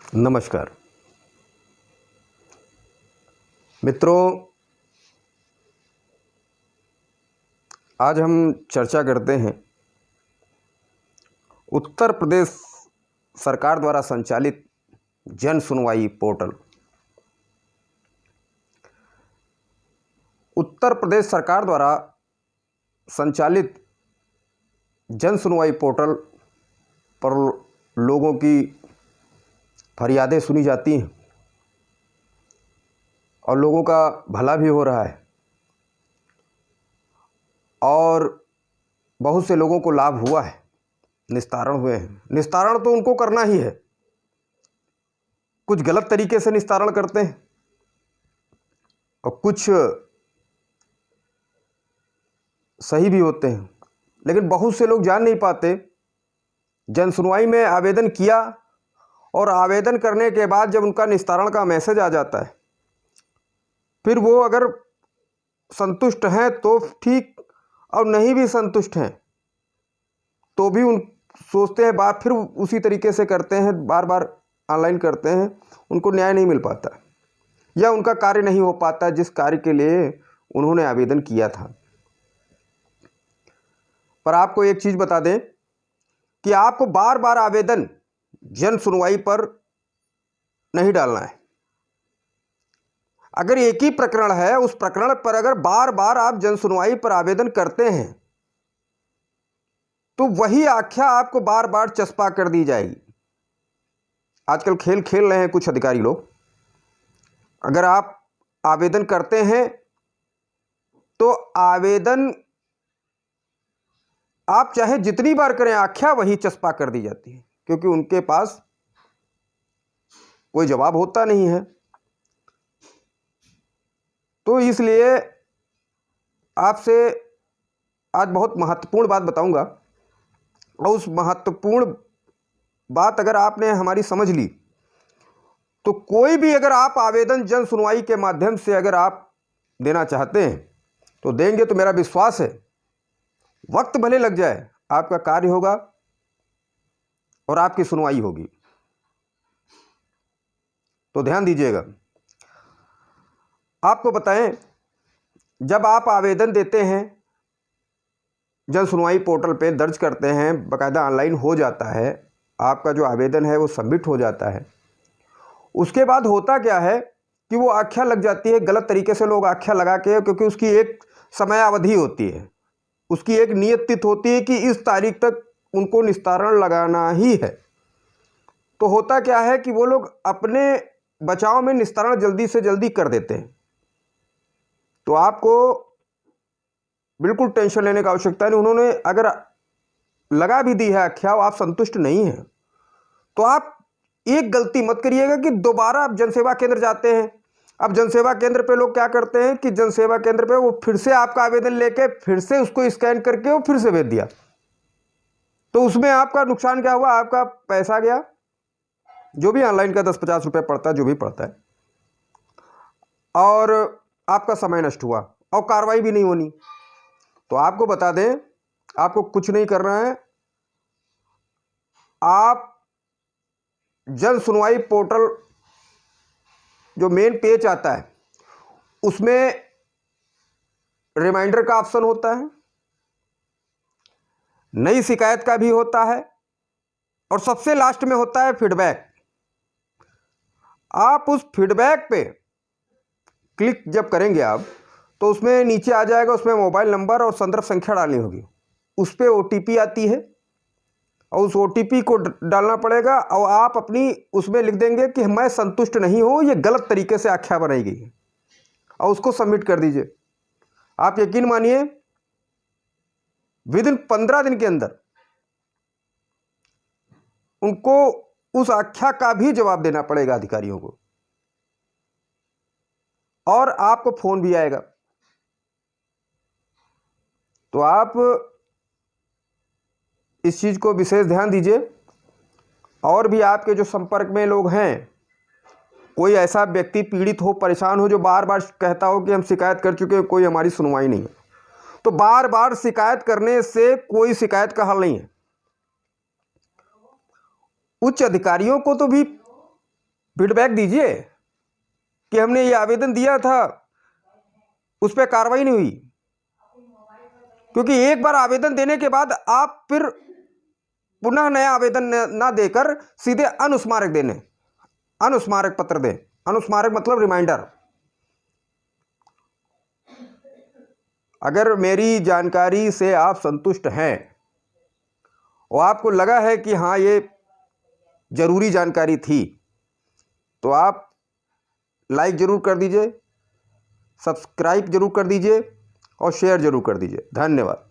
नमस्कार मित्रों, आज हम चर्चा करते हैं उत्तर प्रदेश सरकार द्वारा संचालित जन सुनवाई पोर्टल। उत्तर प्रदेश सरकार द्वारा संचालित जन सुनवाई पोर्टल पर लोगों की फरियादें सुनी जाती हैं और लोगों का भला भी हो रहा है और बहुत से लोगों को लाभ हुआ है, निस्तारण हुए हैं। निस्तारण तो उनको करना ही है, कुछ गलत तरीके से निस्तारण करते हैं और कुछ सही भी होते हैं, लेकिन बहुत से लोग जान नहीं पाते। जन सुनवाई में आवेदन किया और आवेदन करने के बाद जब उनका निस्तारण का मैसेज आ जाता है, फिर वो अगर संतुष्ट हैं तो ठीक, और नहीं भी संतुष्ट हैं तो भी उन सोचते हैं बार फिर उसी तरीके से करते हैं, बार बार ऑनलाइन करते हैं। उनको न्याय नहीं मिल पाता या उनका कार्य नहीं हो पाता जिस कार्य के लिए उन्होंने आवेदन किया था। पर आपको एक चीज़ बता दें कि आपको बार बार आवेदन जन सुनवाई पर नहीं डालना है। अगर एक ही प्रकरण है, उस प्रकरण पर अगर बार बार आप जन सुनवाई पर आवेदन करते हैं तो वही आख्या आपको बार बार चस्पा कर दी जाएगी। आजकल खेल खेल रहे हैं कुछ अधिकारी लोग। अगर आप आवेदन करते हैं तो आवेदन आप चाहे जितनी बार करें, आख्या वही चस्पा कर दी जाती है, क्योंकि उनके पास कोई जवाब होता नहीं है। तो इसलिए आपसे आज बहुत महत्वपूर्ण बात बताऊंगा, और उस महत्वपूर्ण बात अगर आपने हमारी समझ ली तो कोई भी अगर आप आवेदन जन सुनवाई के माध्यम से अगर आप देना चाहते हैं तो देंगे, तो मेरा विश्वास है वक्त भले लग जाए, आपका कार्य होगा और आपकी सुनवाई होगी। तो ध्यान दीजिएगा। आपको बताएं, जब आप आवेदन देते हैं जन सुनवाई पोर्टल पे दर्ज करते हैं, बाकायदा ऑनलाइन हो जाता है, आपका जो आवेदन है वो सबमिट हो जाता है। उसके बाद होता क्या है कि वो आख्या लग जाती है, गलत तरीके से लोग आख्या लगा के, क्योंकि उसकी एक समय अवधि होती है, उसकी एक नियत तिथि होती है कि इस तारीख तक उनको निस्तारण लगाना ही है। तो होता क्या है कि वो लोग अपने बचाव में निस्तारण जल्दी से जल्दी कर देते हैं। तो आपको बिल्कुल टेंशन लेने की आवश्यकता नहीं। उन्होंने अगर लगा भी दी है आख्या, आप संतुष्ट नहीं हैं, तो आप एक गलती मत करिएगा कि दोबारा आप जनसेवा केंद्र जाते हैं। अब जनसेवा केंद्र पे लोग क्या करते हैं कि जनसेवा केंद्र पे वो फिर से आपका आवेदन लेके फिर से उसको स्कैन करके वो फिर से भेज दिया। तो उसमें आपका नुकसान क्या हुआ? आपका पैसा गया, जो भी ऑनलाइन का 10-50 रुपये पड़ता है, जो भी पड़ता है, और आपका समय नष्ट हुआ और कार्रवाई भी नहीं होनी। तो आपको बता दें, आपको कुछ नहीं करना है। आप जन सुनवाई पोर्टल जो मेन पेज आता है उसमें रिमाइंडर का ऑप्शन होता है, नई शिकायत का भी होता है, और सबसे लास्ट में होता है फीडबैक। आप उस फीडबैक पे क्लिक जब करेंगे आप, तो उसमें नीचे आ जाएगा, उसमें मोबाइल नंबर और संदर्भ संख्या डालनी होगी। उस पर OTP आती है और उस OTP को डालना पड़ेगा, और आप अपनी उसमें लिख देंगे कि मैं संतुष्ट नहीं हूँ, ये गलत तरीके से आख्या बनाई गई है, और उसको सबमिट कर दीजिए। आप यकीन मानिए, विदिन 15 दिन के अंदर उनको उस आख्या का भी जवाब देना पड़ेगा अधिकारियों को, और आपको फोन भी आएगा। तो आप इस चीज़ को विशेष ध्यान दीजिए। और भी आपके जो संपर्क में लोग हैं, कोई ऐसा व्यक्ति पीड़ित हो, परेशान हो, जो बार बार कहता हो कि हम शिकायत कर चुके हैं, कोई हमारी सुनवाई नहीं है, तो बार बार शिकायत करने से कोई शिकायत का हल नहीं है। उच्च अधिकारियों को तो भी फीडबैक दीजिए कि हमने ये आवेदन दिया था, उस पर कार्रवाई नहीं हुई। क्योंकि एक बार आवेदन देने के बाद आप फिर पुनः नया आवेदन ना देकर सीधे अनुस्मारक देने, अनुस्मारक पत्र दें। अनुस्मारक मतलब रिमाइंडर। अगर मेरी जानकारी से आप संतुष्ट हैं और आपको लगा है कि हाँ ये ज़रूरी जानकारी थी, तो आप लाइक ज़रूर कर दीजिए, सब्सक्राइब ज़रूर कर दीजिए और शेयर ज़रूर कर दीजिए। धन्यवाद।